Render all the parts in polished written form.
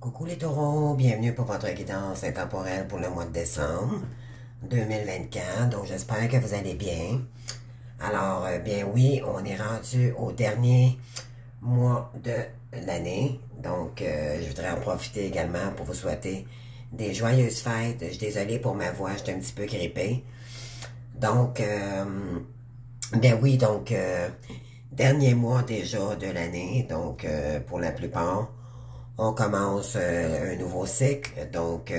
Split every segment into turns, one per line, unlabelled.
Coucou les taureaux, bienvenue pour votre guidance intemporelle pour le mois de décembre 2024. Donc j'espère que vous allez bien. Alors, bien oui, on est rendu au dernier mois de l'année. Donc, je voudrais en profiter également pour vous souhaiter des joyeuses fêtes. Je suis désolée pour ma voix, je suis un petit peu grippée. Donc, ben oui, donc, dernier mois déjà de l'année. Donc, pour la plupart, on commence un nouveau cycle. Donc,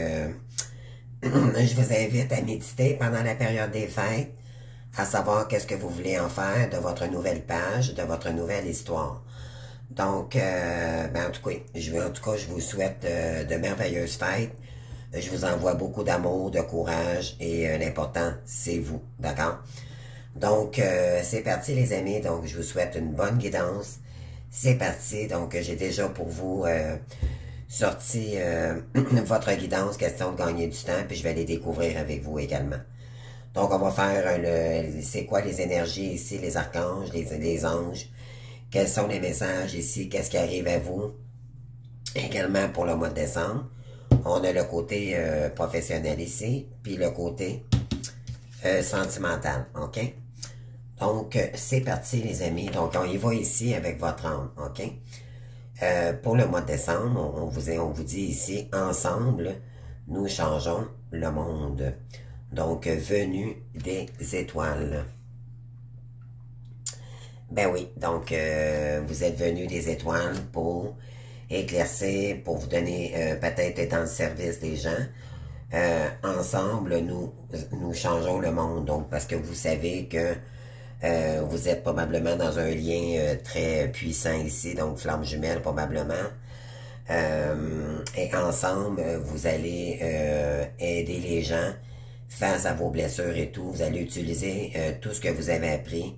je vous invite à méditer pendant la période des fêtes, à savoir qu'est-ce que vous voulez en faire de votre nouvelle page, de votre nouvelle histoire. Donc, ben en tout cas, je vous souhaite de merveilleuses fêtes. Je vous envoie beaucoup d'amour, de courage et l'important, c'est vous, d'accord? Donc, c'est parti les amis. Donc, je vous souhaite une bonne guidance. C'est parti. Donc, j'ai déjà pour vous sorti votre guidance, question de gagner du temps, puis je vais les découvrir avec vous également. Donc, on va faire c'est quoi les énergies ici, les archanges, les anges, quels sont les messages ici, qu'est-ce qui arrive à vous, également pour le mois de décembre. On a le côté professionnel ici, puis le côté sentimental, ok? Donc, c'est parti les amis. Donc, on y va ici avec votre âme, ok? Pour le mois de décembre, on vous dit ici, ensemble, nous changeons le monde. Donc, venu des étoiles. Ben oui, donc, vous êtes venu des étoiles pour éclaircir, pour vous donner, peut-être être dans le service des gens. Ensemble, nous changeons le monde. Donc, parce que vous savez que vous êtes probablement dans un lien très puissant ici, donc flamme jumelle probablement. Et ensemble, vous allez aider les gens face à vos blessures et tout. Vous allez utiliser tout ce que vous avez appris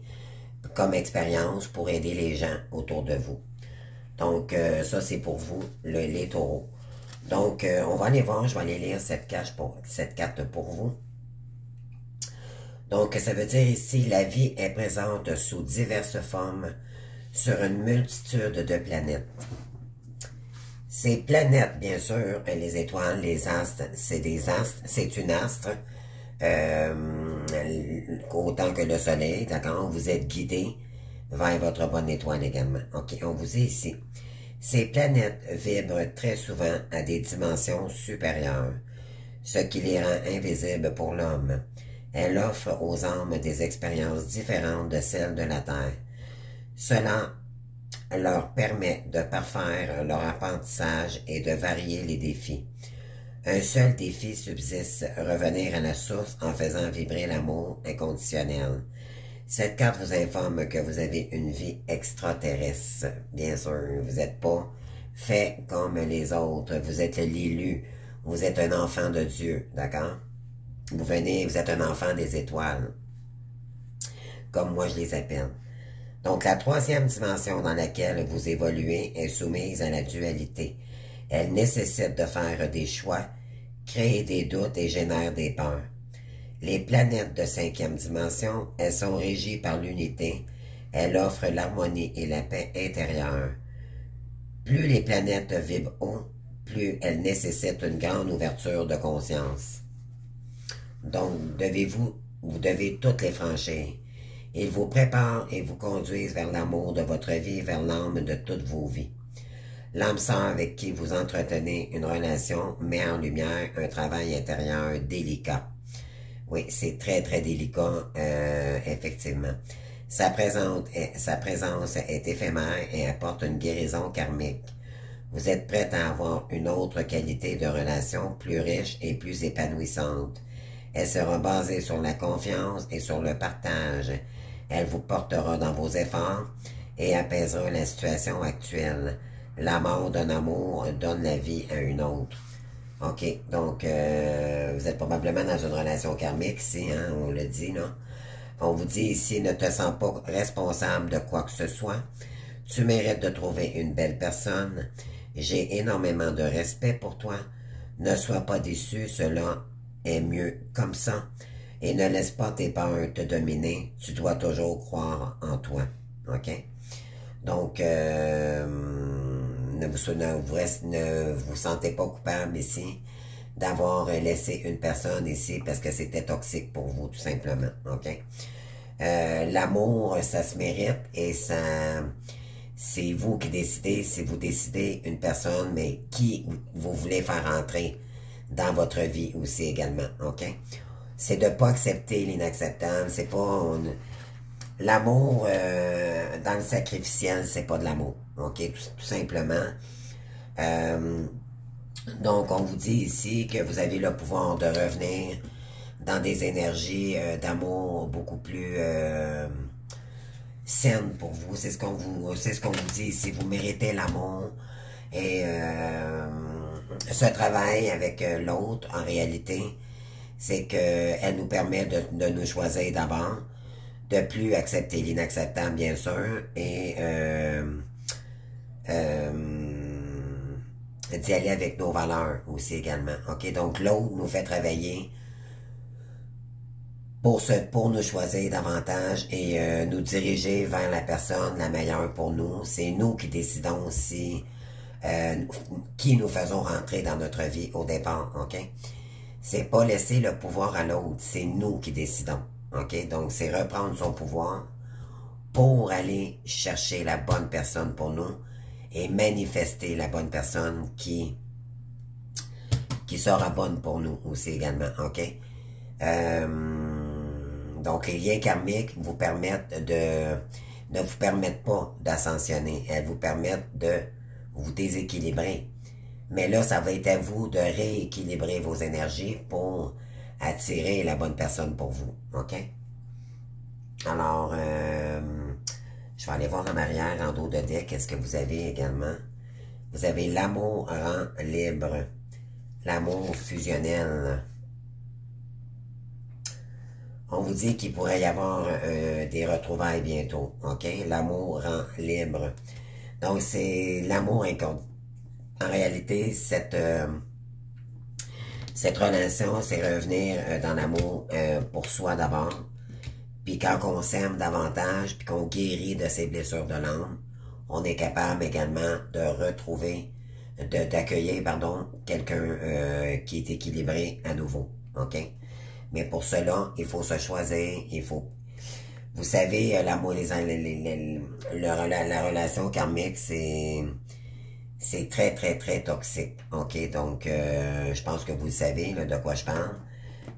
comme expérience pour aider les gens autour de vous. Donc, ça, c'est pour vous, les taureaux. Donc, on va aller voir, je vais aller lire cette carte pour vous. Donc, ça veut dire ici, la vie est présente sous diverses formes sur une multitude de planètes. Ces planètes, bien sûr, les étoiles, les astres, c'est des astres, c'est une astre, autant que le soleil, d'accord? Vous êtes guidé vers votre bonne étoile également. Ok, on vous dit ici. Ces planètes vibrent très souvent à des dimensions supérieures, ce qui les rend invisibles pour l'homme. Elle offre aux âmes des expériences différentes de celles de la Terre. Cela leur permet de parfaire leur apprentissage et de varier les défis. Un seul défi subsiste, revenir à la source en faisant vibrer l'amour inconditionnel. Cette carte vous informe que vous avez une vie extraterrestre. Bien sûr, vous n'êtes pas fait comme les autres. Vous êtes l'élu. Vous êtes un enfant de Dieu, d'accord? Vous êtes un enfant des étoiles, comme moi je les appelle. Donc la troisième dimension dans laquelle vous évoluez est soumise à la dualité. Elle nécessite de faire des choix, créer des doutes et génère des peurs. Les planètes de cinquième dimension, elles sont régies par l'unité. Elles offrent l'harmonie et la paix intérieure. Plus les planètes vibrent haut, plus elles nécessitent une grande ouverture de conscience. Donc, vous devez toutes les franchir. Ils vous préparent et vous conduisent vers l'amour de votre vie, vers l'âme de toutes vos vies. L'âme sœur avec qui vous entretenez une relation met en lumière un travail intérieur délicat. Oui, c'est très, très délicat, effectivement. Sa présence est éphémère et apporte une guérison karmique. Vous êtes prête à avoir une autre qualité de relation plus riche et plus épanouissante. Elle sera basée sur la confiance et sur le partage. Elle vous portera dans vos efforts et apaisera la situation actuelle. La mort d'un amour donne la vie à une autre. OK, donc vous êtes probablement dans une relation karmique ici, hein, on le dit, là. On vous dit ici, ne te sens pas responsable de quoi que ce soit. Tu mérites de trouver une belle personne. J'ai énormément de respect pour toi. Ne sois pas déçu, cela est mieux comme ça. Et ne laisse pas tes peurs te dominer. Tu dois toujours croire en toi. OK? Donc, ne vous sentez pas coupable ici d'avoir laissé une personne ici parce que c'était toxique pour vous, tout simplement. OK? L'amour, ça se mérite et ça... C'est vous qui décidez, si vous décidez une personne, mais qui vous voulez faire entrer dans votre vie aussi également, OK? C'est de ne pas accepter l'inacceptable, c'est pas... L'amour dans le sacrificiel, c'est pas de l'amour, OK? Tout simplement. Donc, on vous dit ici que vous avez le pouvoir de revenir dans des énergies d'amour beaucoup plus... saine pour vous, c'est ce qu'on vous dit ici, vous méritez l'amour et ce travail avec l'autre en réalité, c'est que elle nous permet de nous choisir d'abord, de plus accepter l'inacceptable bien sûr et d'y aller avec nos valeurs aussi également, ok? Donc l'autre nous fait travailler pour nous choisir davantage et nous diriger vers la personne la meilleure pour nous. C'est nous qui décidons aussi qui nous faisons rentrer dans notre vie au départ, ok? C'est pas laisser le pouvoir à l'autre, c'est nous qui décidons, ok? Donc c'est reprendre son pouvoir pour aller chercher la bonne personne pour nous et manifester la bonne personne qui sera bonne pour nous aussi également, ok? Donc, les liens karmiques vous permettent ne vous permettent pas d'ascensionner. Elles vous permettent de vous déséquilibrer. Mais là, ça va être à vous de rééquilibrer vos énergies pour attirer la bonne personne pour vous. OK? Alors, je vais aller voir en arrière, en dos de deck, qu'est-ce que vous avez également? Vous avez l'amour rend libre. L'amour fusionnel. On vous dit qu'il pourrait y avoir des retrouvailles bientôt, ok? L'amour rend libre. Donc, c'est l'amour inconditionnel. En réalité, cette relation, c'est revenir dans l'amour pour soi d'abord. Puis quand on s'aime davantage, puis qu'on guérit de ses blessures de l'âme, on est capable également de retrouver, d'accueillir, pardon, quelqu'un qui est équilibré à nouveau, ok? Mais pour cela, il faut se choisir, il faut... Vous savez, l'amour, la relation karmique, c'est très, très, très toxique, ok? Donc, je pense que vous le savez là, de quoi je parle.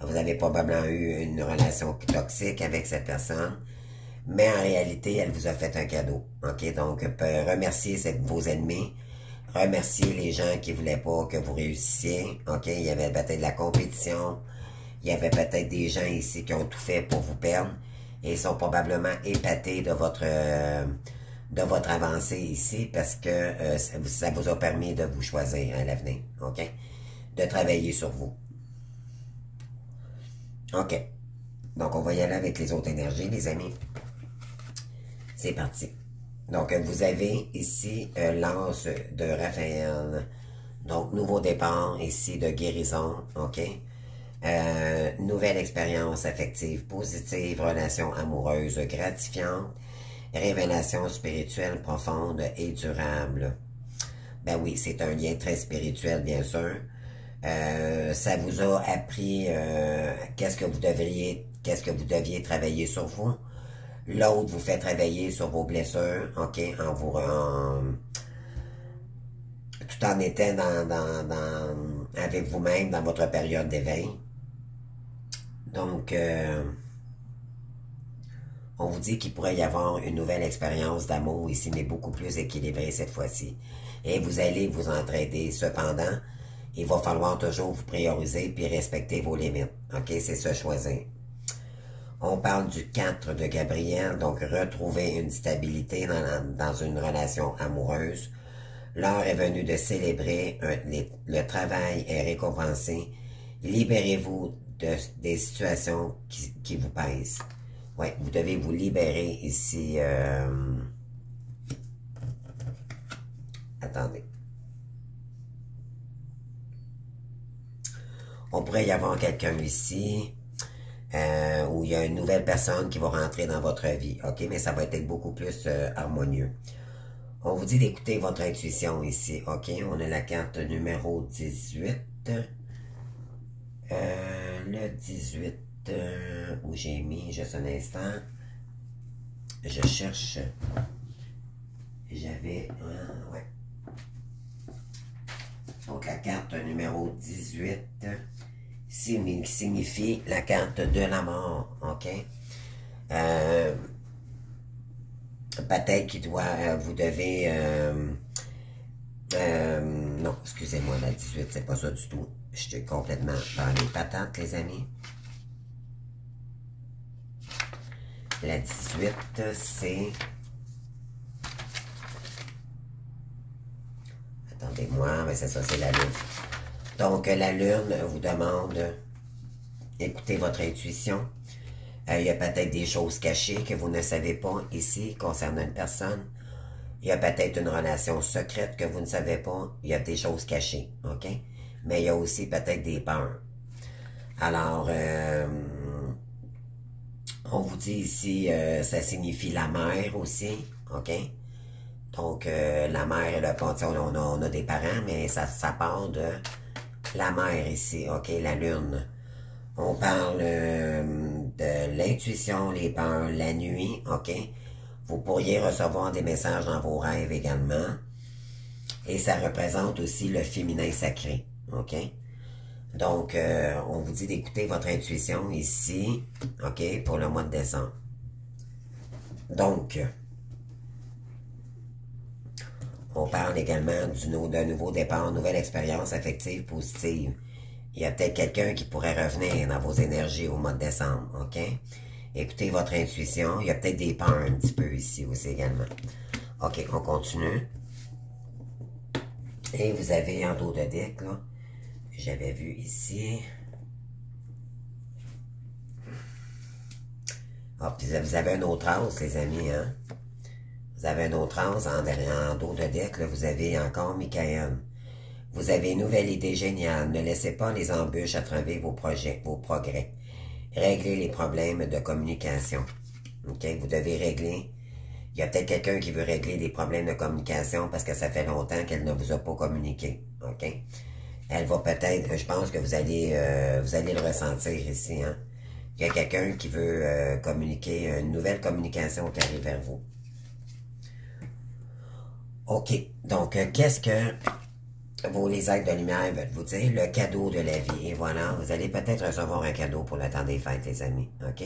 Vous avez probablement eu une relation toxique avec cette personne, mais en réalité, elle vous a fait un cadeau, ok? Donc, remerciez vos ennemis, remerciez les gens qui voulaient pas que vous réussissiez, ok? Il y avait peut-être de la compétition, il y avait peut-être des gens ici qui ont tout fait pour vous perdre et sont probablement épatés de votre avancée ici parce que ça vous a permis de vous choisir à l'avenir, ok? De travailler sur vous. Ok. Donc, on va y aller avec les autres énergies, les amis. C'est parti. Donc, vous avez ici l'anse de Raphaël. Donc, nouveau départ ici de guérison, ok? Nouvelle expérience affective positive, relation amoureuse gratifiante, révélation spirituelle profonde et durable. Ben oui, c'est un lien très spirituel, bien sûr. Ça vous a appris qu'est-ce que vous deviez travailler sur vous. L'autre vous fait travailler sur vos blessures, ok, tout en étant avec vous-même dans votre période d'éveil. Donc, on vous dit qu'il pourrait y avoir une nouvelle expérience d'amour ici, mais beaucoup plus équilibrée cette fois-ci. Et vous allez vous entraider. Cependant, il va falloir toujours vous prioriser puis respecter vos limites. OK? C'est se choisir. On parle du 4 de Gabriel, donc retrouver une stabilité dans une relation amoureuse. L'heure est venue de célébrer, le travail est récompensé. Libérez-vous des situations qui vous pèsent. Oui, vous devez vous libérer ici. Attendez. On pourrait y avoir quelqu'un ici où il y a une nouvelle personne qui va rentrer dans votre vie. OK? Mais ça va être beaucoup plus harmonieux. On vous dit d'écouter votre intuition ici, ok? On a la carte numéro 18. Le 18, où j'ai mis, juste un instant, je cherche, j'avais, ouais. Donc la carte numéro 18 signifie la carte de la mort, ok? Peut-être qu'il doit, vous devez, non, excusez-moi, la 18, c'est pas ça du tout. Je suis complètement dans les patates, les amis. La 18, c'est... Attendez-moi, mais c'est ça, c'est la lune. Donc, la lune vous demande d'écouter votre intuition. Il y a peut-être des choses cachées que vous ne savez pas ici concernant une personne. Il y a peut-être une relation secrète que vous ne savez pas. Il y a des choses cachées, ok? Mais il y a aussi peut-être des peurs. Alors, on vous dit ici, ça signifie la mère aussi, ok? Donc, la mère et le père, on a des parents, mais ça part de la mère ici, ok? La lune. On parle de l'intuition, les peurs, la nuit, ok? Vous pourriez recevoir des messages dans vos rêves également. Et ça représente aussi le féminin sacré, ok? Donc, on vous dit d'écouter votre intuition ici, ok, pour le mois de décembre. Donc, on parle également d'un nouveau départ, une nouvelle expérience affective positive. Il y a peut-être quelqu'un qui pourrait revenir dans vos énergies au mois de décembre, ok? Écoutez votre intuition. Il y a peut-être des peurs un petit peu ici aussi également. Ok, on continue. Et vous avez en dos de deck, là, j'avais vu ici. Ah, puis vous avez un autre as, les amis, hein? Vous avez un autre as en dos de deck, là, vous avez encore Michael. Vous avez une nouvelle idée géniale. Ne laissez pas les embûches attraver vos projets, vos progrès. Réglez les problèmes de communication. OK? Vous devez régler. Il y a peut-être quelqu'un qui veut régler des problèmes de communication parce que ça fait longtemps qu'elle ne vous a pas communiqué. OK? Elle va peut-être, je pense que vous allez le ressentir ici, hein? Il y a quelqu'un qui veut communiquer, une nouvelle communication qui arrive vers vous. OK. Donc, qu'est-ce que les êtres de lumière veulent vous dire? Le cadeau de la vie. Et voilà, vous allez peut-être recevoir un cadeau pour le temps des fêtes, les amis. OK?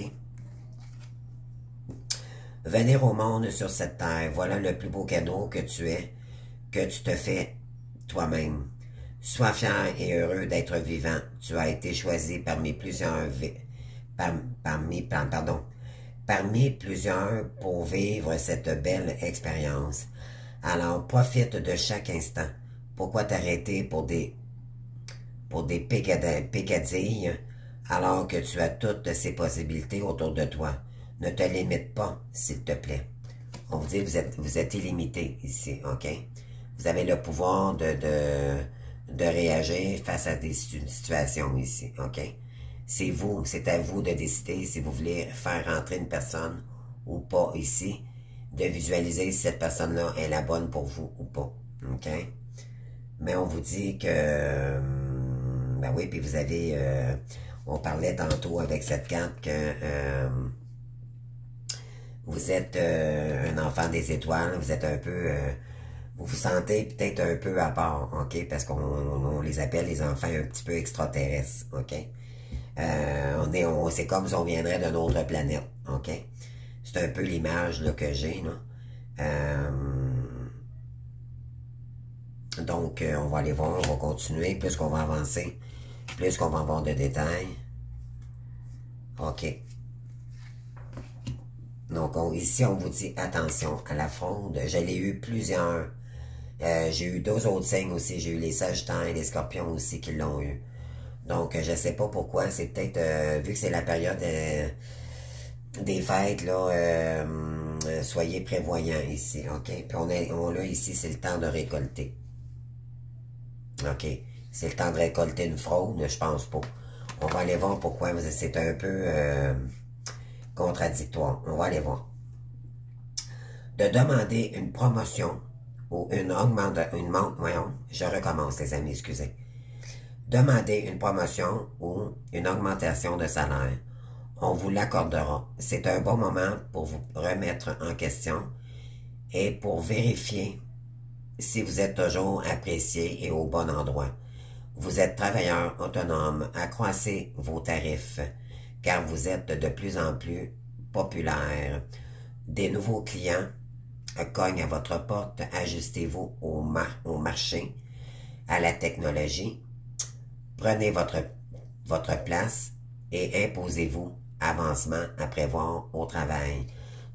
Venir au monde sur cette terre, voilà le plus beau cadeau que tu te fais toi-même. Sois fier et heureux d'être vivant. Tu as été choisi parmi plusieurs pour vivre cette belle expérience. Alors, profite de chaque instant. Pourquoi t'arrêter pour des pécadilles alors que tu as toutes ces possibilités autour de toi? Ne te limite pas, s'il te plaît. On vous dit vous êtes illimité ici, ok? Vous avez le pouvoir de réagir face à des situations ici, ok? C'est à vous de décider si vous voulez faire rentrer une personne ou pas ici, de visualiser si cette personne-là est la bonne pour vous ou pas, ok? Mais on vous dit que, ben oui, puis vous avez, on parlait tantôt avec cette carte que vous êtes un enfant des étoiles, vous êtes un peu, vous vous sentez peut-être un peu à part, ok? Parce qu'on les appelle les enfants un petit peu extraterrestres, ok? C'est comme si on viendrait d'une autre planète, ok? C'est un peu l'image que j'ai, là. Donc, on va aller voir, on va continuer. Plus qu'on va avancer, plus qu'on va avoir de détails. OK. Donc, ici, on vous dit attention à la fraude. Je l'ai eu plusieurs. J'ai eu 2 autres signes aussi. J'ai eu les Sagittaires et les Scorpions aussi qui l'ont eu. Donc, je sais pas pourquoi. C'est peut-être, vu que c'est la période des fêtes, là, soyez prévoyants ici, OK? Puis on a ici, c'est le temps de récolter. OK. C'est le temps de récolter une fraude, je pense pas. On va aller voir pourquoi c'est un peu contradictoire. On va aller voir. De demander une promotion ou je recommence les amis, excusez. Demandez une promotion ou une augmentation de salaire. On vous l'accordera. C'est un bon moment pour vous remettre en question et pour vérifier si vous êtes toujours apprécié et au bon endroit. Vous êtes travailleur autonome, accroissez vos tarifs car vous êtes de plus en plus populaire. Des nouveaux clients cognent à votre porte, ajustez-vous au marché, à la technologie, prenez votre place et imposez-vous avancement à prévoir au travail.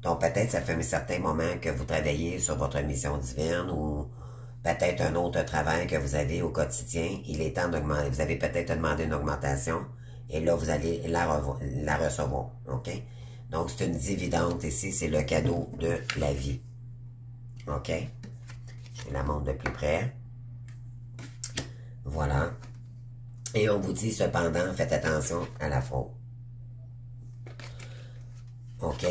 Donc peut-être ça fait un certain moment que vous travaillez sur votre mission divine ou peut-être un autre travail que vous avez au quotidien. Il est temps d'augmenter. Vous avez peut-être demandé une augmentation et là vous allez la recevoir. OK? Donc c'est une dividende ici, c'est le cadeau de la vie. OK? Je la montre de plus près. Voilà. Et on vous dit cependant, faites attention à la fraude. OK?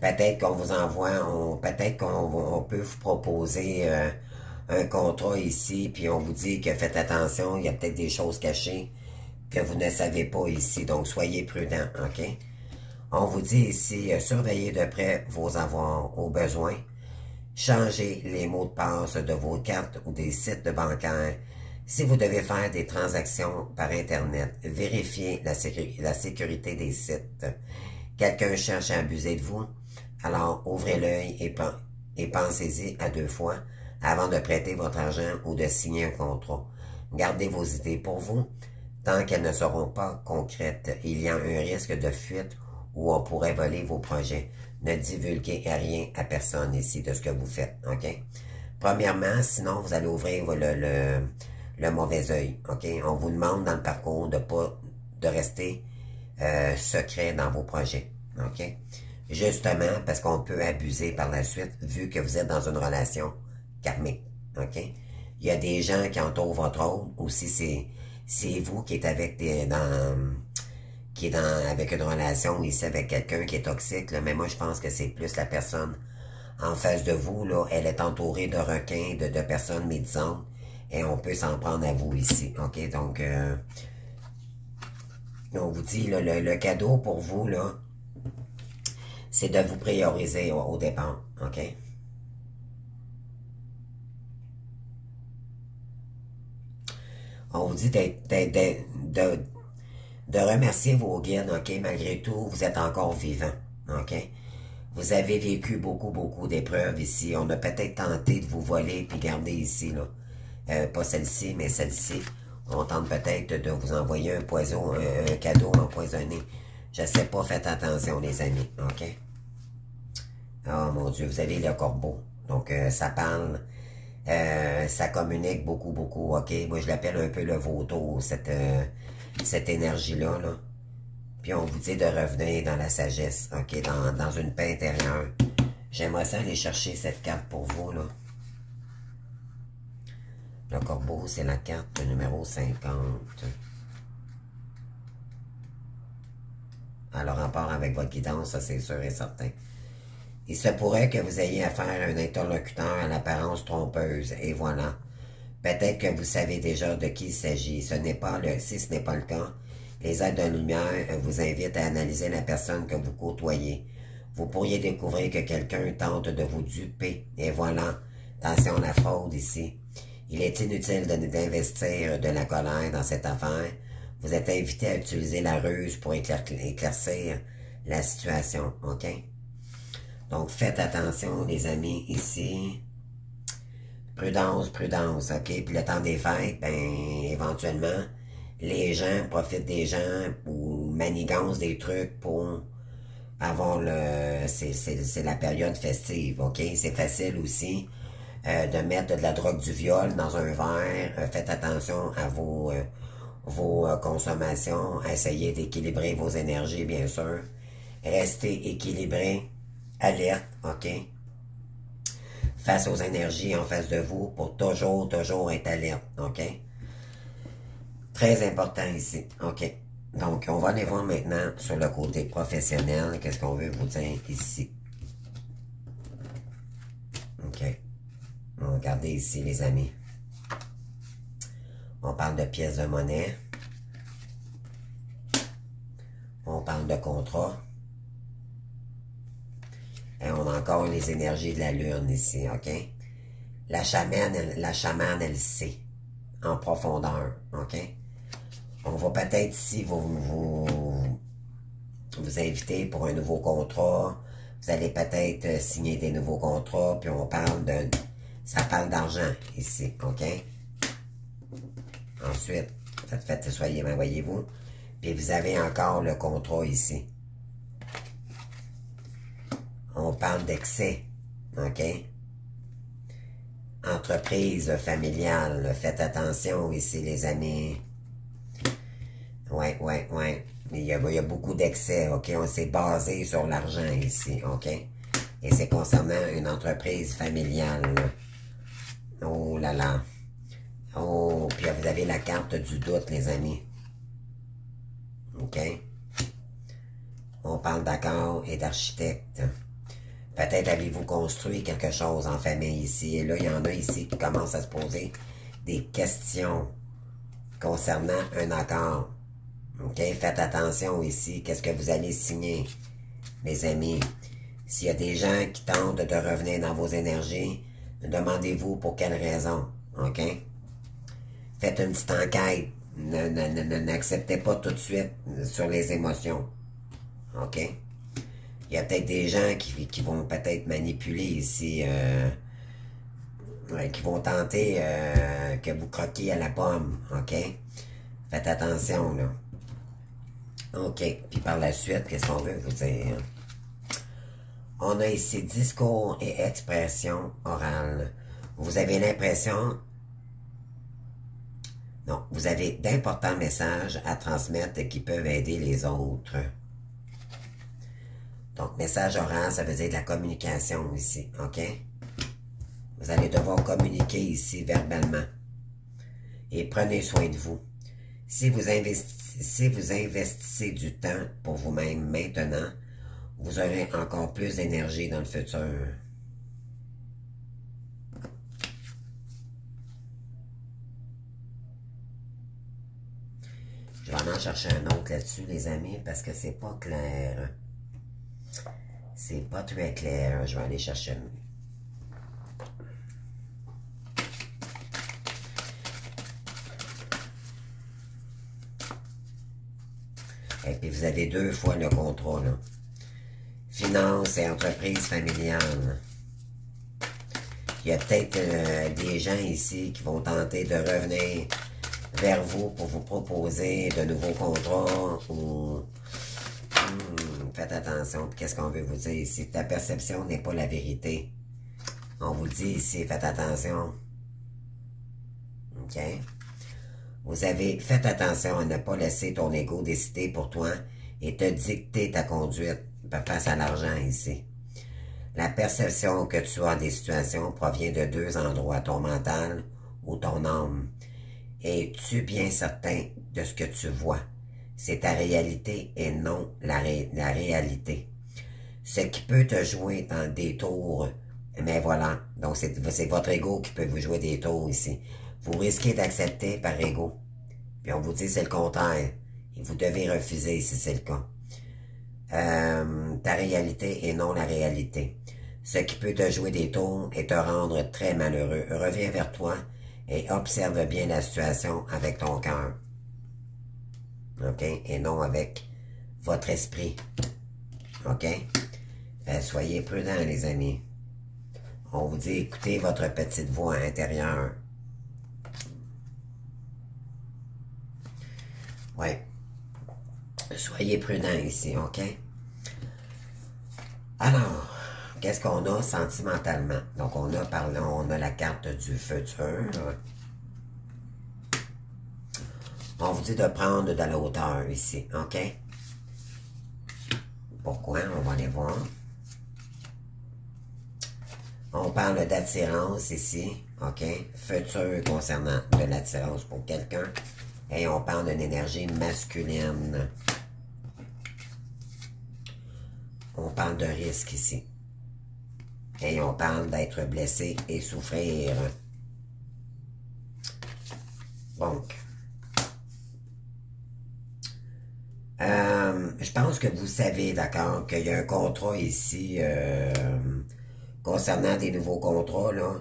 Peut-être qu'on vous envoie, peut-être qu'on peut vous proposer un contrat ici, puis on vous dit que faites attention, il y a peut-être des choses cachées que vous ne savez pas ici, donc soyez prudents, OK? On vous dit ici, surveillez de près vos avoirs au besoin, changez les mots de passe de vos cartes ou des sites bancaires. Si vous devez faire des transactions par Internet, vérifiez la sécurité des sites. Quelqu'un cherche à abuser de vous, alors ouvrez l'œil et pensez-y à 2 fois avant de prêter votre argent ou de signer un contrat. Gardez vos idées pour vous. Tant qu'elles ne seront pas concrètes, il y a un risque de fuite ou on pourrait voler vos projets. Ne divulguez rien à personne ici de ce que vous faites, OK? Premièrement, sinon vous allez ouvrir le mauvais œil, OK? On vous demande dans le parcours de rester secret dans vos projets, OK? Justement, parce qu'on peut abuser par la suite, vu que vous êtes dans une relation karmique, OK? Il y a des gens qui entourent votre rôle, ou si c'est vous qui êtes avec avec une relation ici avec quelqu'un qui est toxique, là, mais moi je pense que c'est plus la personne en face de vous, là, elle est entourée de requins, de personnes médisantes, et on peut s'en prendre à vous ici, OK? Donc, on vous dit, là, le cadeau pour vous, là, c'est de vous prioriser au départ, OK? On vous dit de remercier vos guides, OK? Malgré tout, vous êtes encore vivant, OK? Vous avez vécu beaucoup d'épreuves ici. On a peut-être tenté de vous voler puis garder ici, là. Pas celle-ci, mais celle-ci. On tente peut-être de vous envoyer un poison, un cadeau empoisonné. Je sais pas, faites attention, les amis, OK? Oh mon Dieu, vous avez le corbeau. Donc, ça parle, ça communique beaucoup, OK? Moi, je l'appelle un peu le vautour, cette énergie-là, là. Puis on vous dit de revenir dans la sagesse, OK? Dans une paix intérieure. J'aimerais ça aller chercher cette carte pour vous, là. Le corbeau, c'est la carte numéro 50. Alors, en part avec votre guidance, ça c'est sûr et certain. Il se pourrait que vous ayez affaire à un interlocuteur à l'apparence trompeuse, et voilà. Peut-être que vous savez déjà de qui il s'agit. Si ce n'est pas le cas, les aides de lumière vous invitent à analyser la personne que vous côtoyez. Vous pourriez découvrir que quelqu'un tente de vous duper, et voilà. Attention à la fraude ici. Il est inutile d'investir de la colère dans cette affaire. Vous êtes invité à utiliser la ruse pour éclaircir la situation, OK? Donc, faites attention, les amis, ici. Prudence, OK? Puis le temps des fêtes, ben, éventuellement, les gens profitent des gens ou manigancent des trucs pour avoir c'est la période festive, OK? C'est facile aussi de mettre de la drogue du viol dans un verre. Faites attention à vos consommations. Essayez d'équilibrer vos énergies, bien sûr. Restez équilibré, alerte, OK? Face aux énergies en face de vous pour toujours être alerte, OK? Très important ici, OK? Donc, on va aller voir maintenant sur le côté professionnel, qu'est-ce qu'on veut vous dire ici. OK? Regardez ici, les amis. On parle de pièces de monnaie. On parle de contrat. Et on a encore les énergies de la lune ici, OK? La chamane, elle sait, en profondeur, OK? On va peut-être ici vous inviter pour un nouveau contrat. Vous allez peut-être signer des nouveaux contrats, puis on parle de... Ça parle d'argent ici, OK? Ensuite, soyez, voyez-vous. Puis vous avez encore le contrat ici. On parle d'excès, OK? Entreprise familiale, faites attention ici, les amis. Ouais. Il y a beaucoup d'excès, OK? On s'est basé sur l'argent ici, OK? Et c'est concernant une entreprise familiale. Oh là là. Oh, puis vous avez la carte du doute, les amis. OK? On parle d'accord et d'architecte. Peut-être avez-vous construit quelque chose en famille ici. Et là, il y en a ici qui commencent à se poser des questions concernant un accord. OK? Faites attention ici. Qu'est-ce que vous allez signer, mes amis? S'il y a des gens qui tentent de revenir dans vos énergies, demandez-vous pour quelle raison. OK? Faites une petite enquête. N'acceptez pas tout de suite sur les émotions. OK? Il y a peut-être des gens qui vont peut-être manipuler ici, qui vont tenter que vous croquiez à la pomme, OK? Faites attention, là. OK. Puis par la suite, qu'est-ce qu'on veut vous dire? On a ici discours et expression orale. Vous avez l'impression... Non, vous avez d'importants messages à transmettre qui peuvent aider les autres. Donc, message oral, ça veut dire de la communication ici, OK? Vous allez devoir communiquer ici verbalement. Et prenez soin de vous. Si vous investissez du temps pour vous-même maintenant, vous aurez encore plus d'énergie dans le futur. Je vais en chercher un autre là-dessus, les amis, parce que c'est pas clair. C'est pas très clair. Je vais aller chercher un. Et puis vous avez 2 fois le contrat, là. Finance et entreprise familiale. Il y a peut-être des gens ici qui vont tenter de revenir vers vous pour vous proposer de nouveaux contrats ou... faites attention. Qu'est-ce qu'on veut vous dire ici? Ta perception n'est pas la vérité. On vous le dit ici, faites attention. OK? Vous avez fait attention à ne pas laisser ton ego décider pour toi et te dicter ta conduite face à l'argent ici. La perception que tu as des situations provient de 2 endroits, ton mental ou ton âme. Es-tu bien certain de ce que tu vois? C'est ta réalité et non la réalité. Ce qui peut te jouer dans des tours, mais voilà, donc c'est votre ego qui peut vous jouer des tours ici. Vous risquez d'accepter par ego. Puis on vous dit c'est le contraire. Et vous devez refuser si c'est le cas. Ta réalité et non la réalité. Ce qui peut te jouer des tours et te rendre très malheureux. Reviens vers toi et observe bien la situation avec ton cœur. OK? Et non avec votre esprit. OK? Soyez prudents, les amis. On vous dit, écoutez votre petite voix intérieure. Ouais. Soyez prudents ici, OK? Alors, qu'est-ce qu'on a sentimentalement? Donc, on a la carte du futur. On vous dit de prendre de la hauteur ici, OK? Pourquoi? On va aller voir. On parle d'attirance ici, OK? Futur concernant de l'attirance pour quelqu'un. Et on parle d'une énergie masculine. On parle de risque ici. Et on parle d'être blessé et souffrir. Donc, je pense que vous savez, d'accord, qu'il y a un contrat ici concernant des nouveaux contrats, là.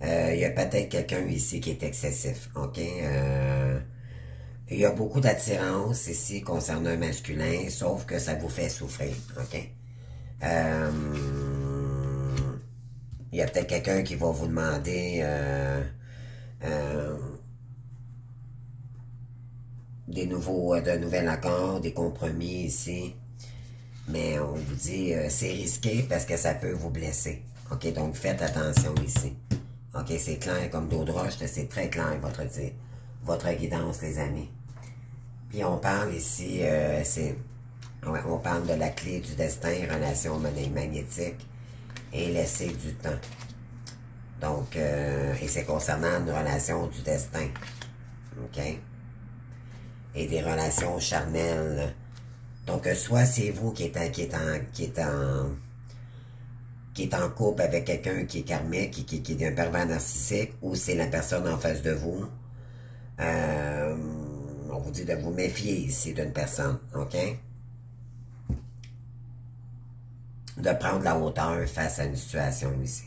Il y a peut-être quelqu'un ici qui est excessif, ok? Il y a beaucoup d'attirance ici concernant un masculin, sauf que ça vous fait souffrir, ok? Il y a peut-être quelqu'un qui va vous demander de nouvel accord, des compromis ici. Mais on vous dit, c'est risqué parce que ça peut vous blesser. OK, donc faites attention ici. OK, c'est clair comme d'eau de roche, c'est très clair votre guidance, les amis. Puis on parle ici, on parle de la clé du destin, relation magnétique et laisser du temps. Donc, et c'est concernant une relation du destin. OK? Et des relations charnelles. Donc, soit c'est vous qui est en couple avec quelqu'un qui est karmique, qui est un pervers narcissique, ou c'est la personne en face de vous. On vous dit de vous méfier ici d'une personne, ok? De prendre la hauteur face à une situation ici.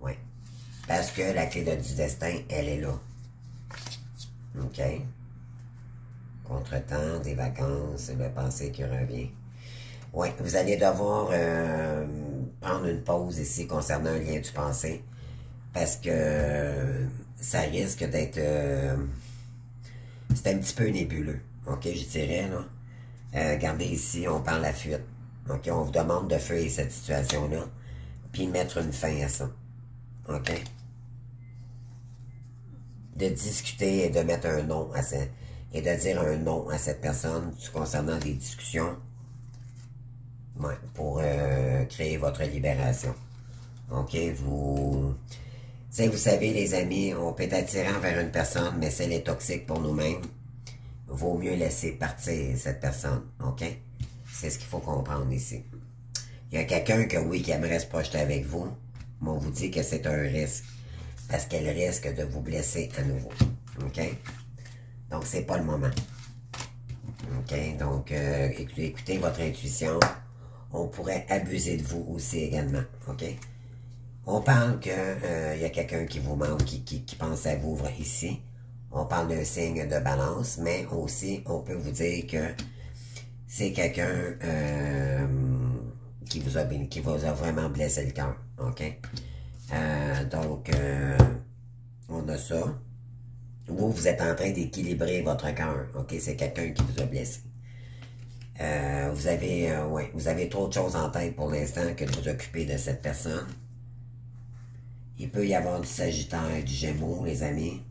Oui. Parce que la clé du destin, elle est là. Ok? Contretemps, des vacances, le passé qui revient. Oui, vous allez devoir prendre une pause ici concernant un lien du passé. Parce que ça risque d'être... c'est un petit peu nébuleux. OK, je dirais, là. Regardez ici, on parle de la fuite. OK, on vous demande de fuir cette situation-là. Puis mettre une fin à ça. OK? De discuter et de mettre un nom à ça. Et de dire un non à cette personne concernant des discussions. Ouais, pour créer votre libération. OK, vous savez, les amis, on peut être attirant vers une personne, mais si elle est toxique pour nous-mêmes, vaut mieux laisser partir cette personne. OK? C'est ce qu'il faut comprendre ici. Il y a quelqu'un que oui, qui aimerait se projeter avec vous, mais on vous dit que c'est un risque. Parce qu'elle risque de vous blesser à nouveau. OK? Donc, c'est pas le moment. OK? Donc, écoutez votre intuition. On pourrait abuser de vous aussi également. OK? On parle que y a quelqu'un qui vous manque, qui pense à vous ici. On parle d'un signe de balance, mais aussi, on peut vous dire que c'est quelqu'un qui vous a vraiment blessé le cœur. OK? Donc, on a ça. Vous êtes en train d'équilibrer votre cœur. OK? C'est quelqu'un qui vous a blessé. Vous avez trop de choses en tête pour l'instant que de vous occuper de cette personne. Il peut y avoir du Sagittaire, du Gémeaux, les amis.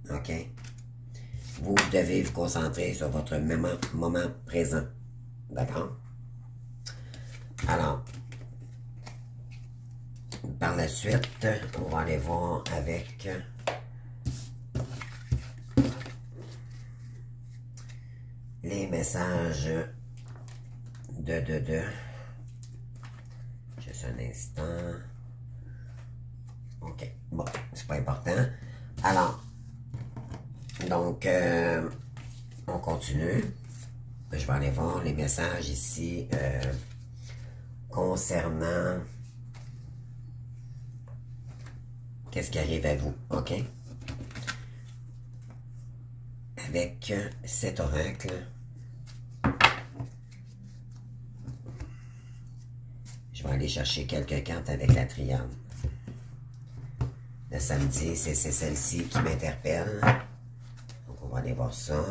OK? Vous devez vous concentrer sur votre moment présent. D'accord? Alors, par la suite, on va aller voir avec les messages de. Juste un instant. OK. Bon, c'est pas important. Alors, donc, on continue. Je vais aller voir les messages ici concernant qu'est-ce qui arrive à vous. OK? Avec cet oracle. Je vais aller chercher quelques cartes avec la triade. Le samedi, c'est celle-ci qui m'interpelle. Donc, on va aller voir ça.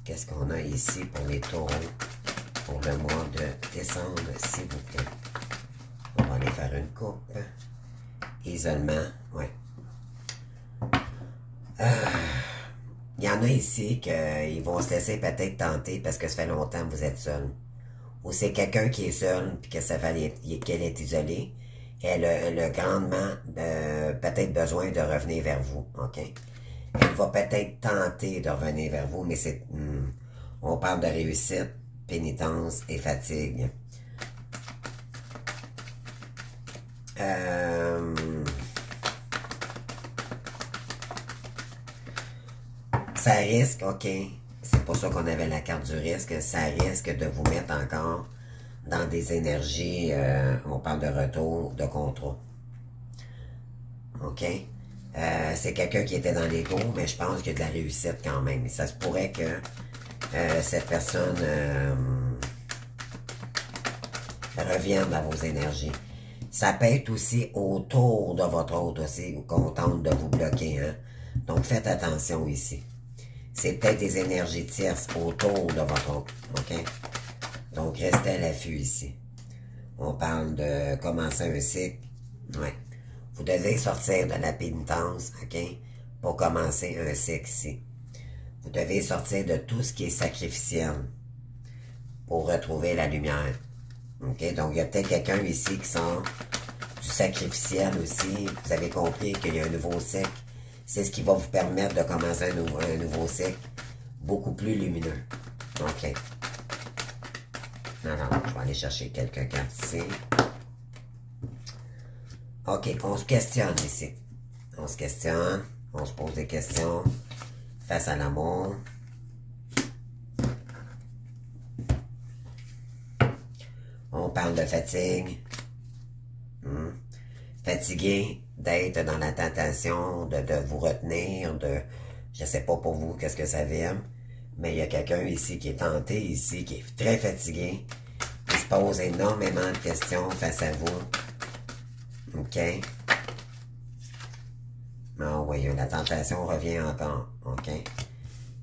Qu'est-ce qu'on a ici pour les taureaux pour le mois de décembre, s'il vous plaît? On va aller faire une coupe. Isolement, ouais. Il y en a ici qui vont se laisser peut-être tenter parce que ça fait longtemps que vous êtes seul. Ou c'est quelqu'un qui est seul puis que ça fait qu'elle est isolée. Elle a grandement peut-être besoin de revenir vers vous, OK? Elle va peut-être tenter de revenir vers vous, mais c'est... on parle de réussite, pénitence et fatigue. Euh, ça risque, ok, c'est pour ça qu'on avait la carte du risque, ça risque de vous mettre encore dans des énergies, on parle de retour, de contrat. Ok? C'est quelqu'un qui était dans l'ego, mais je pense qu'il y a de la réussite quand même. Ça se pourrait que cette personne revienne dans vos énergies. Ça peut être aussi autour de votre autre aussi, qu'on tente de vous bloquer. Hein? Donc faites attention ici. C'est peut-être des énergies tierces autour de votre autre. OK? Donc restez à l'affût ici. On parle de commencer un cycle. Ouais. Vous devez sortir de la pénitence, OK? Pour commencer un cycle ici. Vous devez sortir de tout ce qui est sacrificiel pour retrouver la lumière. OK? Donc, il y a peut-être quelqu'un ici qui sort du sacrificiel aussi. Vous avez compris qu'il y a un nouveau cycle. C'est ce qui va vous permettre de commencer un nouveau cycle beaucoup plus lumineux. OK. Alors, je vais aller chercher quelques cartes ici. OK, on se questionne ici. On se questionne, on se pose des questions face à l'amour. On parle de fatigue. Fatigué d'être dans la tentation, de vous retenir, je ne sais pas pour vous qu'est-ce que ça vient, mais il y a quelqu'un ici qui est tenté, ici, qui est très fatigué, qui se pose énormément de questions face à vous. OK? Ah oui, la tentation revient encore. OK?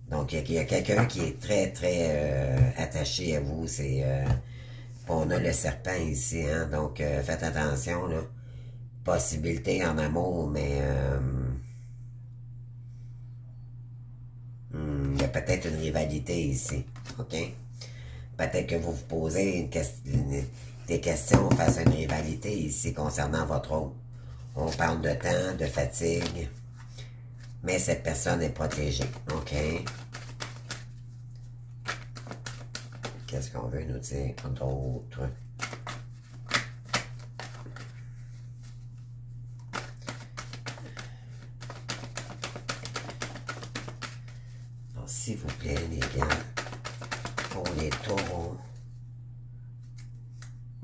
Donc, il y a quelqu'un qui est très, très attaché à vous. On a le serpent ici, hein? Donc, faites attention, là. Possibilité en amour, mais il y a peut-être une rivalité ici. OK? Peut-être que vous vous posez des questions face à une rivalité ici concernant votre autre. On parle de temps, de fatigue, mais cette personne est protégée. OK? Qu'est-ce qu'on veut nous dire d'autre? Alors, s'il vous plaît, les gars, pour les taureaux.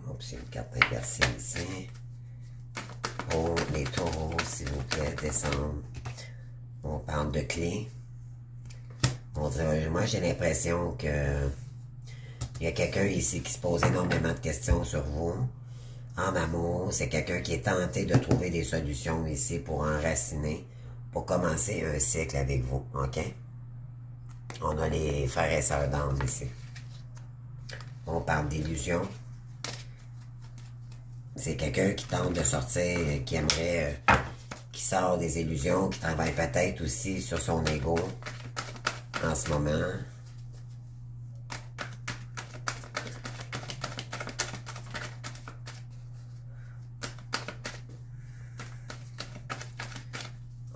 Oups, c'est une carte inversée ici. Pour les taureaux, s'il vous plaît, descendre. On parle de clés. Moi, j'ai l'impression que il y a quelqu'un ici qui se pose énormément de questions sur vous. En amour, c'est quelqu'un qui est tenté de trouver des solutions ici pour enraciner, pour commencer un cycle avec vous. OK? On a les frères et sœurs d'âme ici. On parle d'illusion. C'est quelqu'un qui tente de sortir, qui aimerait, qui sort des illusions, qui travaille peut-être aussi sur son ego en ce moment.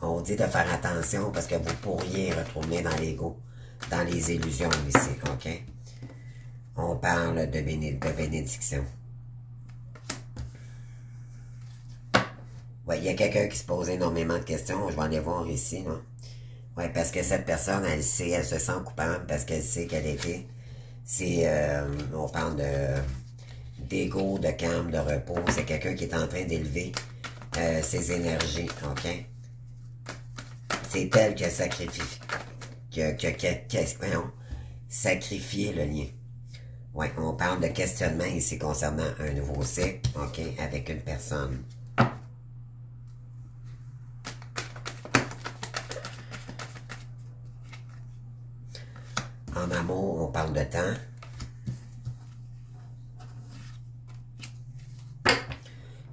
On dit de faire attention parce que vous pourriez retourner dans l'ego, dans les illusions ici, OK? On parle de bénédiction. Ouais, il y a quelqu'un qui se pose énormément de questions. Je vais aller voir ici, là. Ouais, parce que cette personne, elle se sent coupable parce qu'elle sait qu'elle était. On parle d'ego, de calme, de repos. C'est quelqu'un qui est en train d'élever ses énergies, OK? C'est elle qui a sacrifié le lien. Ouais, on parle de questionnement ici concernant un nouveau cycle, OK, avec une personne. En amour, on parle de temps.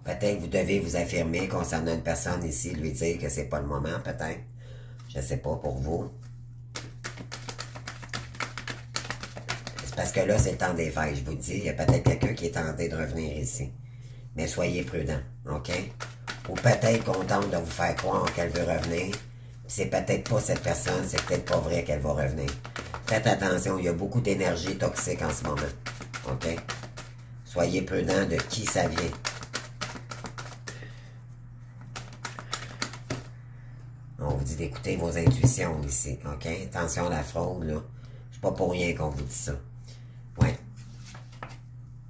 Peut-être que vous devez vous affirmer concernant une personne ici, lui dire que c'est pas le moment, peut-être. Je ne sais pas pour vous. C'est parce que là, c'est le temps des fêtes, je vous dis. Il y a peut-être quelqu'un qui est tenté de revenir ici. Mais soyez prudents, OK? Ou peut-être qu'on tente de vous faire croire qu'elle veut revenir. C'est peut-être pas cette personne, c'est peut-être pas vrai qu'elle va revenir. Faites attention, il y a beaucoup d'énergie toxique en ce moment. OK? Soyez prudents de qui ça vient. vous dit d'écouter vos intuitions ici, OK? Attention à la fraude, là. C'est pas pour rien qu'on vous dit ça. Ouais.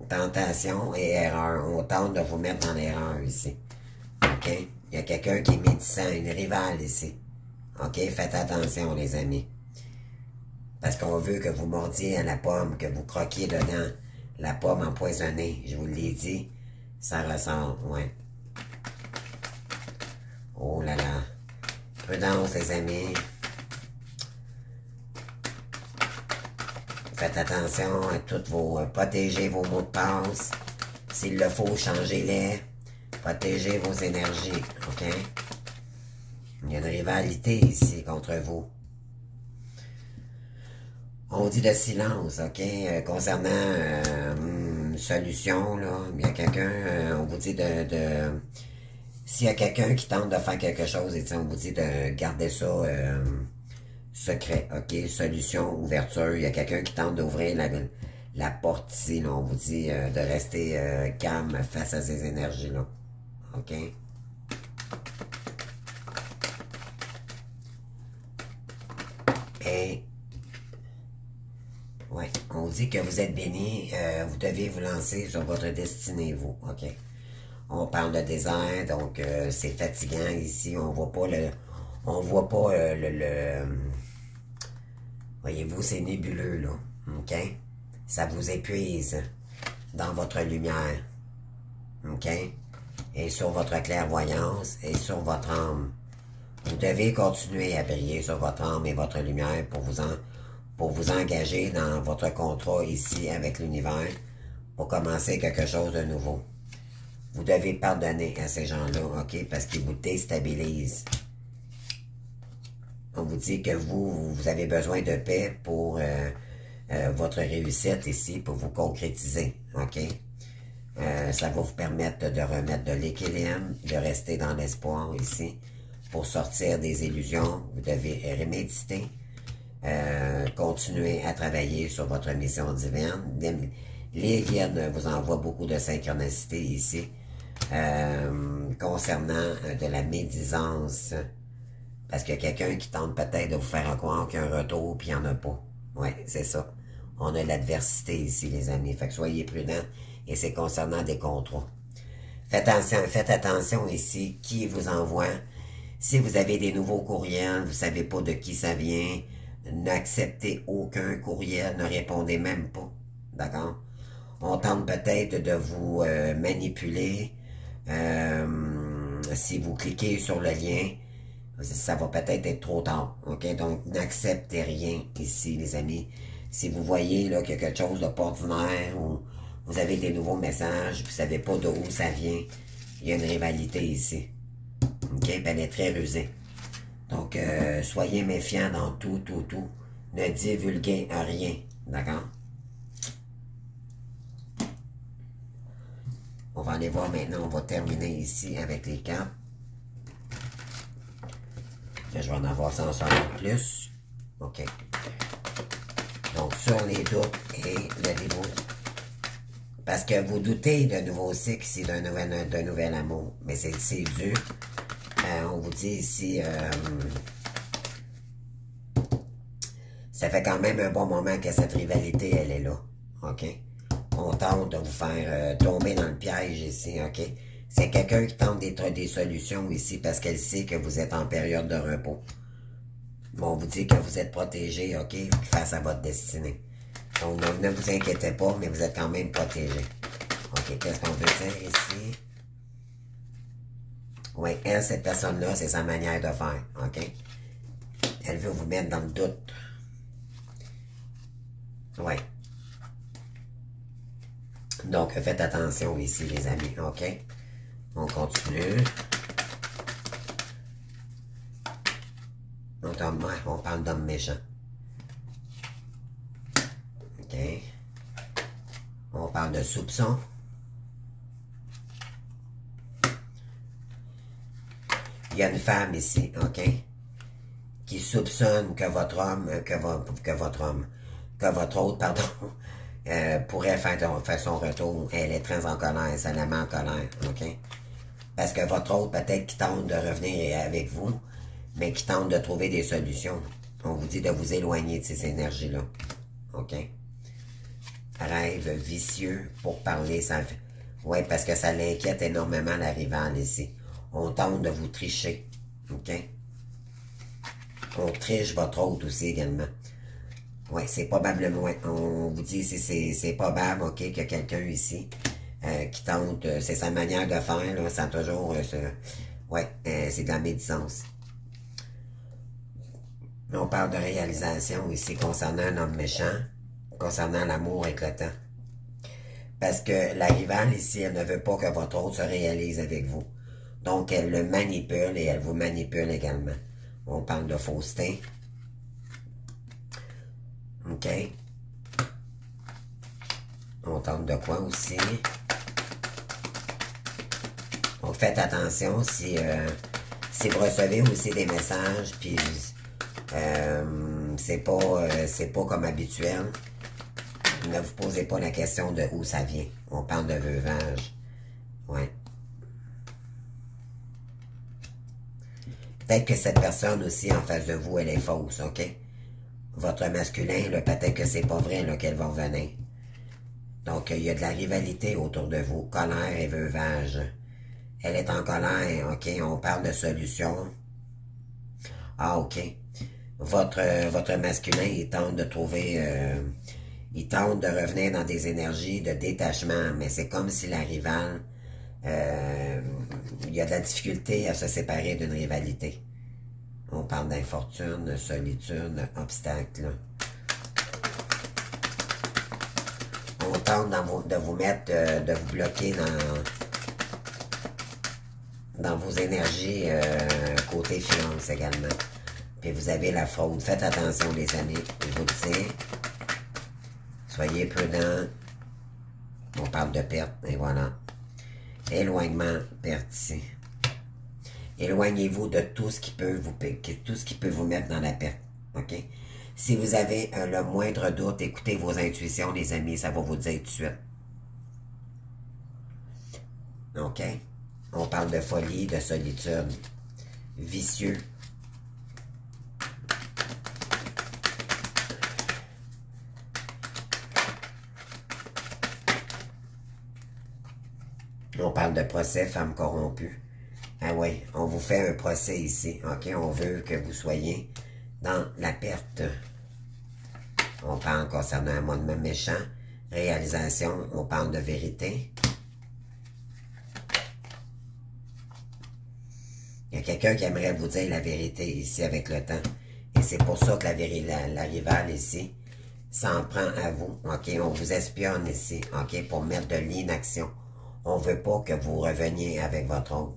Tentation et erreur. On tente de vous mettre dans l'erreur ici. OK? Il y a quelqu'un qui est médisant, une rivale ici. OK? Faites attention, les amis. Parce qu'on veut que vous mordiez à la pomme, que vous croquiez dedans. La pomme empoisonnée, je vous l'ai dit. Ça ressort, ouais. Oh là là. Prudence, les amis. Faites attention à toutes vos... protégez vos mots de passe. S'il le faut, changez-les. Protégez vos énergies, OK? Il y a une rivalité ici contre vous. On dit de silence, OK? Concernant une solution, là, il y a quelqu'un, on vous dit s'il y a quelqu'un qui tente de faire quelque chose, et on vous dit de garder ça secret, OK? Solution, ouverture, il y a quelqu'un qui tente d'ouvrir la porte ici, là, on vous dit de rester calme face à ces énergies-là, OK? Et... oui, on dit que vous êtes béni, vous devez vous lancer sur votre destinée, vous, OK? On parle de désert, donc c'est fatigant ici, on voit pas voyez-vous, c'est nébuleux, là, OK? Ça vous épuise dans votre lumière, OK? Et sur votre clairvoyance et sur votre âme. Vous devez continuer à briller sur votre âme et votre lumière pour vous engager dans votre contrat ici avec l'univers pour commencer quelque chose de nouveau. Vous devez pardonner à ces gens-là, OK? Parce qu'ils vous déstabilisent. On vous dit que vous avez besoin de paix pour votre réussite ici, pour vous concrétiser, OK? Ça va vous permettre de remettre de l'équilibre, de rester dans l'espoir ici. Pour sortir des illusions, vous devez méditer. Continuez à travailler sur votre mission divine. Les guides vous envoient beaucoup de synchronicité ici concernant de la médisance. Parce qu'il y a quelqu'un qui tente peut-être de vous faire croire qu'il y a un retour, puis il n'y en a pas. Oui, c'est ça. On a l'adversité ici, les amis. Fait que soyez prudents. Et c'est concernant des contrats. Faites attention ici, qui vous envoie. Si vous avez des nouveaux courriels, vous ne savez pas de qui ça vient, n'acceptez aucun courriel, ne répondez même pas. D'accord? On tente peut-être de vous manipuler. Si vous cliquez sur le lien, ça va peut-être être trop tard. OK? Donc, n'acceptez rien ici, les amis. Si vous voyez là qu'il y a quelque chose de pas ordinaire ou vous avez des nouveaux messages, vous ne savez pas d'où ça vient, il y a une rivalité ici. OK? Puis elle est très rusée. Donc, soyez méfiants dans tout. Ne divulguez rien. D'accord? On va aller voir maintenant. On va terminer ici avec les cartes. Là, je vais en avoir 100 plus. OK. Donc, sur les doutes et le dévot. Parce que vous doutez de nouveau cycle ici, d'un nouvel amour. Mais c'est dû. On vous dit ici, ça fait quand même un bon moment que cette rivalité, elle est là. OK? On tente de vous faire tomber dans le piège ici. OK? C'est quelqu'un qui tente des solutions ici parce qu'elle sait que vous êtes en période de repos. Bon, on vous dit que vous êtes protégé, OK? Face à votre destinée. Donc, ne vous inquiétez pas, mais vous êtes quand même protégé. OK, qu'est-ce qu'on veut dire ici? Oui, elle, cette personne-là, c'est sa manière de faire, OK? Elle veut vous mettre dans le doute. Oui. Donc, faites attention ici, les amis, OK? On continue. On parle d'homme méchant. OK? On parle de soupçon. Il y a une femme ici, OK? Qui soupçonne que votre autre, pardon, pourrait faire son retour. Elle est très en colère, ça la met en colère, OK? Parce que votre autre, peut-être, qui tente de revenir avec vous, mais qui tente de trouver des solutions. On vous dit de vous éloigner de ces énergies-là. OK? Rêve vicieux pour parler sans... Oui, parce que ça l'inquiète énormément la rivale ici. On tente de vous tricher. OK? On triche votre hôte aussi également. Oui, c'est probablement... Ouais, on vous dit c'est probable, OK, qu'il y a quelqu'un ici qui tente... c'est sa manière de faire, là, sans toujours... c'est de la médisance. On parle de réalisation ici concernant un homme méchant, concernant l'amour avec le temps. Parce que la rivale ici, elle ne veut pas que votre autre se réalise avec vous. Donc, elle le manipule et elle vous manipule également. On parle de fausseté. OK. On tente de quoi aussi? Donc, faites attention si vous recevez aussi des messages, puis c'est pas comme habituel. Ne vous posez pas la question de où ça vient. On parle de veuvage. Ouais. Peut-être que cette personne aussi en face de vous, elle est fausse, OK? Votre masculin, peut-être que c'est pas vrai qu'elle va revenir. Donc, il y a de la rivalité autour de vous. Colère et veuvage. Elle est en colère, OK? On parle de solution. Ah, OK. Votre masculin, il tente de trouver... il tente de revenir dans des énergies de détachement, mais c'est comme si la rivale... il y a de la difficulté à se séparer d'une rivalité. On parle d'infortune, solitude, obstacle. On tente de vous mettre, de vous bloquer dans vos énergies côté finance également. Puis vous avez la fraude. Faites attention les amis, je vous le dis. Soyez prudents. On parle de perte, et voilà. Éloignement, perte ici. Éloignez-vous de tout ce qui peut vous mettre dans la perte. OK? Si vous avez le moindre doute, écoutez vos intuitions, les amis, ça va vous dire tout de suite. OK? On parle de folie, de solitude. Vicieux. On parle de procès, femme corrompue. Ah oui, on vous fait un procès ici. OK, on veut que vous soyez dans la perte. On parle concernant un monde méchant. Réalisation, on parle de vérité. Il y a quelqu'un qui aimerait vous dire la vérité ici avec le temps. Et c'est pour ça que la rivale ici s'en prend à vous. OK, on vous espionne ici. OK, pour mettre de l'inaction. On ne veut pas que vous reveniez avec votre autre.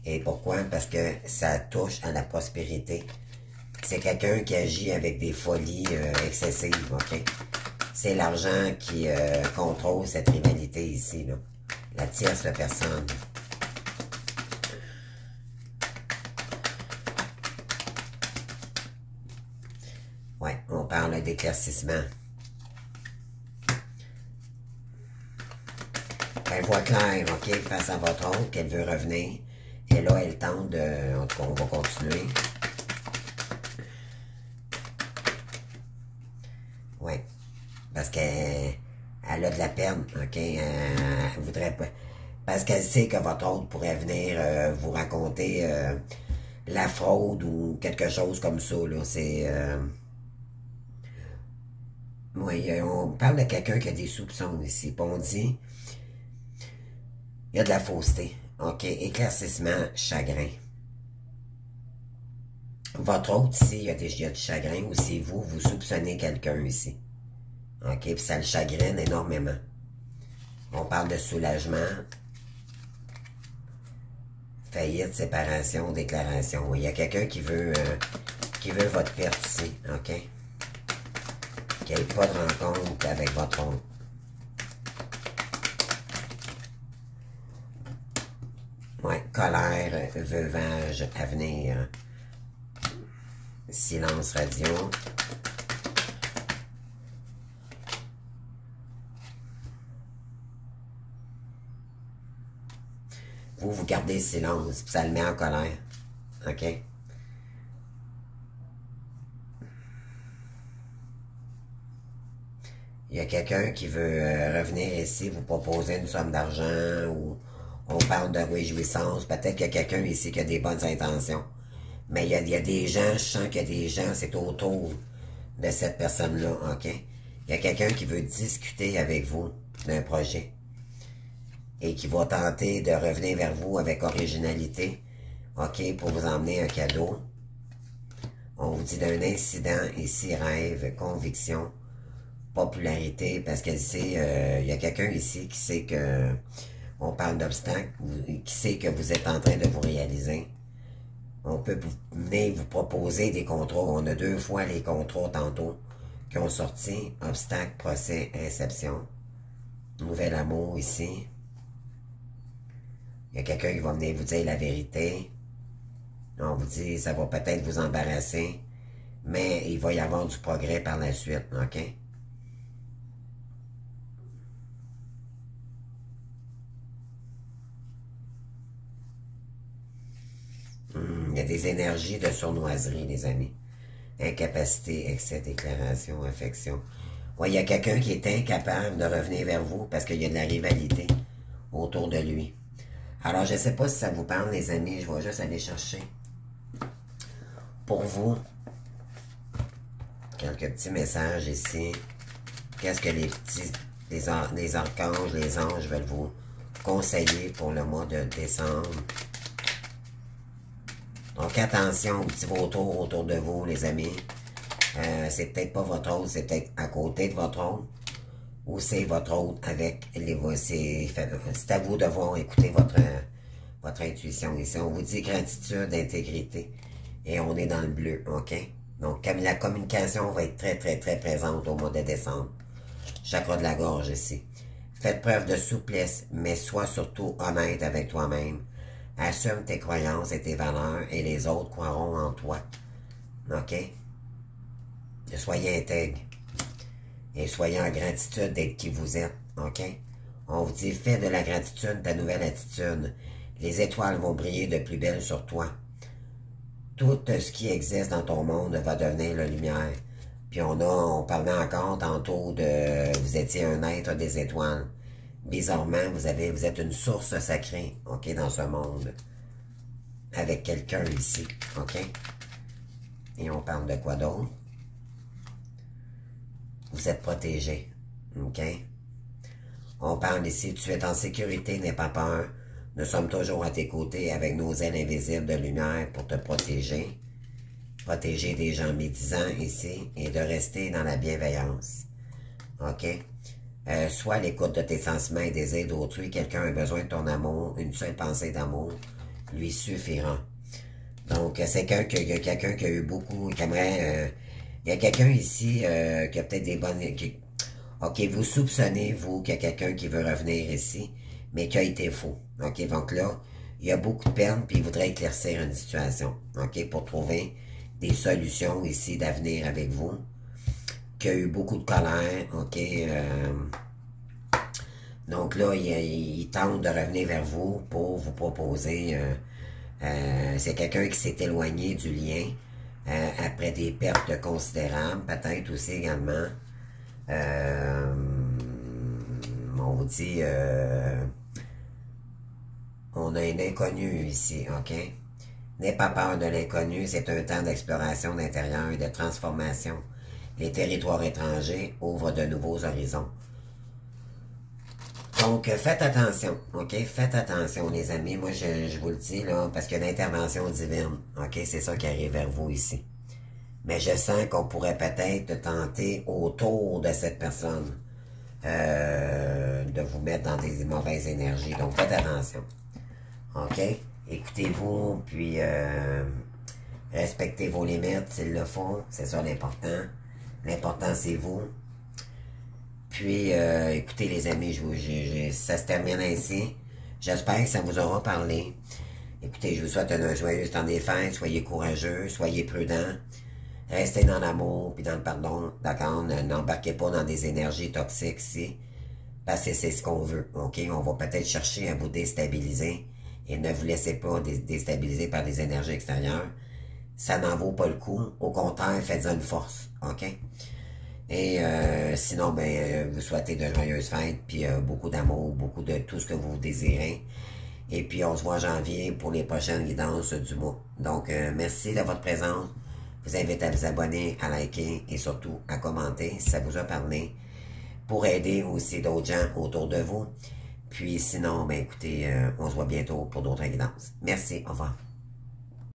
Et pourquoi? Parce que ça touche à la prospérité. C'est quelqu'un qui agit avec des folies excessives, OK? C'est l'argent qui contrôle cette rivalité ici, là. La tierce personne. Ouais, on parle d'éclaircissement. Elle voit clair, OK, face à votre autre, qu'elle veut revenir. Et là, elle tente de... En tout cas, on va continuer. Oui. Parce qu'elle a de la peine, OK? Elle voudrait pas... Parce qu'elle sait que votre autre pourrait venir vous raconter la fraude ou quelque chose comme ça, là. C'est... Oui, on parle de quelqu'un qui a des soupçons ici. Puis on dit... Il y a de la fausseté. OK, éclaircissement, chagrin. Votre autre ici, il y a du chagrin, ou c'est vous, vous soupçonnez quelqu'un ici. OK, puis ça le chagrine énormément. On parle de soulagement. Faillite, séparation, déclaration. Oui, il y a quelqu'un qui veut votre perte ici. OK? Qu'il n'y ait pas de rencontre avec votre autre. Ouais, colère, veuvage, avenir. Silence radio. Vous gardez le silence, puis ça le met en colère. OK? Il y a quelqu'un qui veut revenir ici, vous proposer une somme d'argent ou on parle de réjouissance. Peut-être qu'il y a quelqu'un ici qui a des bonnes intentions. Mais il y a des gens, je sens qu'il y a des gens, c'est autour de cette personne-là, OK? Il y a quelqu'un qui veut discuter avec vous d'un projet et qui va tenter de revenir vers vous avec originalité, OK, pour vous emmener un cadeau. On vous dit d'un incident ici, rêve, conviction, popularité, parce que il y a quelqu'un ici qui sait que on parle d'obstacles, qui sait que vous êtes en train de vous réaliser. On peut venir vous proposer des contrats. On a 2 fois les contrats tantôt qui ont sorti. Obstacle, procès, réception. Nouvel amour ici. Il y a quelqu'un qui va venir vous dire la vérité. On vous dit, ça va peut-être vous embarrasser, mais il va y avoir du progrès par la suite, OK? Il y a des énergies de sournoiserie, les amis. Incapacité, excès, déclaration, affection. Ouais, il y a quelqu'un qui est incapable de revenir vers vous parce qu'il y a de la rivalité autour de lui. Alors, je ne sais pas si ça vous parle, les amis. Je vais juste aller chercher pour vous quelques petits messages ici. Qu'est-ce que les archanges, les anges veulent vous conseiller pour le mois de décembre? Donc, attention aux petits vautours autour de vous, les amis. C'est peut-être pas votre hôte, c'est peut-être à côté de votre hôte. Ou c'est votre hôte avec les... C'est à vous de voir, écouter votre intuition ici. On vous dit gratitude, intégrité. Et on est dans le bleu, OK? Donc, la communication va être très, très, très présente au mois de décembre. Chakra de la gorge ici. Faites preuve de souplesse, mais sois surtout honnête avec toi-même. Assume tes croyances et tes valeurs et les autres croiront en toi. OK? Soyez intègre. Et soyez en gratitude d'être qui vous êtes. OK? On vous dit, fais de la gratitude ta nouvelle attitude. Les étoiles vont briller de plus belle sur toi. Tout ce qui existe dans ton monde va devenir la lumière. Puis on parlait encore tantôt de, vous étiez un être des étoiles. Bizarrement, vous êtes une source sacrée, OK, dans ce monde. Avec quelqu'un ici, OK? Et on parle de quoi d'autre? Vous êtes protégé, OK? On parle ici, tu es en sécurité, n'aie pas peur. Nous sommes toujours à tes côtés avec nos ailes invisibles de lumière pour te protéger. Protéger des gens médisants ici et de rester dans la bienveillance. OK? Sois à l'écoute de tes sentiments et désirs d'autrui. Quelqu'un a besoin de ton amour. Une seule pensée d'amour lui suffira. Donc, c'est quelqu'un qui a eu beaucoup, qui aimerait... il y a quelqu'un ici qui a peut-être des bonnes... OK, vous soupçonnez, vous, qu'il y a quelqu'un qui veut revenir ici, mais qui a été faux. OK, donc là, il y a beaucoup de peine, puis il voudrait éclaircir une situation. OK, pour trouver des solutions ici d'avenir avec vous. Qui a eu beaucoup de colère. OK, donc là, il tente de revenir vers vous pour vous proposer... c'est quelqu'un qui s'est éloigné du lien après des pertes considérables, peut-être aussi également. On vous dit, on a un inconnu ici, OK? N'aie pas peur de l'inconnu, c'est un temps d'exploration d'intérieur et de transformation. Les territoires étrangers ouvrent de nouveaux horizons. Donc, faites attention, OK? Faites attention, les amis. Moi, je vous le dis, là, parce qu'il y a l'intervention divine, OK? C'est ça qui arrive vers vous ici. Mais je sens qu'on pourrait peut-être tenter autour de cette personne de vous mettre dans des mauvaises énergies. Donc, faites attention, OK? Écoutez-vous, puis respectez vos limites s'il le faut. C'est ça l'important. L'important, c'est vous. Puis, écoutez les amis, ça se termine ainsi. J'espère que ça vous aura parlé. Écoutez, je vous souhaite un joyeux temps des fêtes. Soyez courageux, soyez prudents. Restez dans l'amour puis dans le pardon. D'accord? N'embarquez pas dans des énergies toxiques ici. Parce que c'est ce qu'on veut. OK? On va peut-être chercher à vous déstabiliser. Et ne vous laissez pas déstabiliser par des énergies extérieures. Ça n'en vaut pas le coup. Au contraire, faites-en une force. OK? Et sinon, ben, vous souhaitez de joyeuses fêtes, puis beaucoup d'amour, beaucoup de tout ce que vous désirez. Et puis, on se voit en janvier pour les prochaines guidances du mois. Donc, merci de votre présence. Je vous invite à vous abonner, à liker et surtout à commenter si ça vous a parlé pour aider aussi d'autres gens autour de vous. Puis sinon, ben écoutez, on se voit bientôt pour d'autres guidances. Merci, au revoir.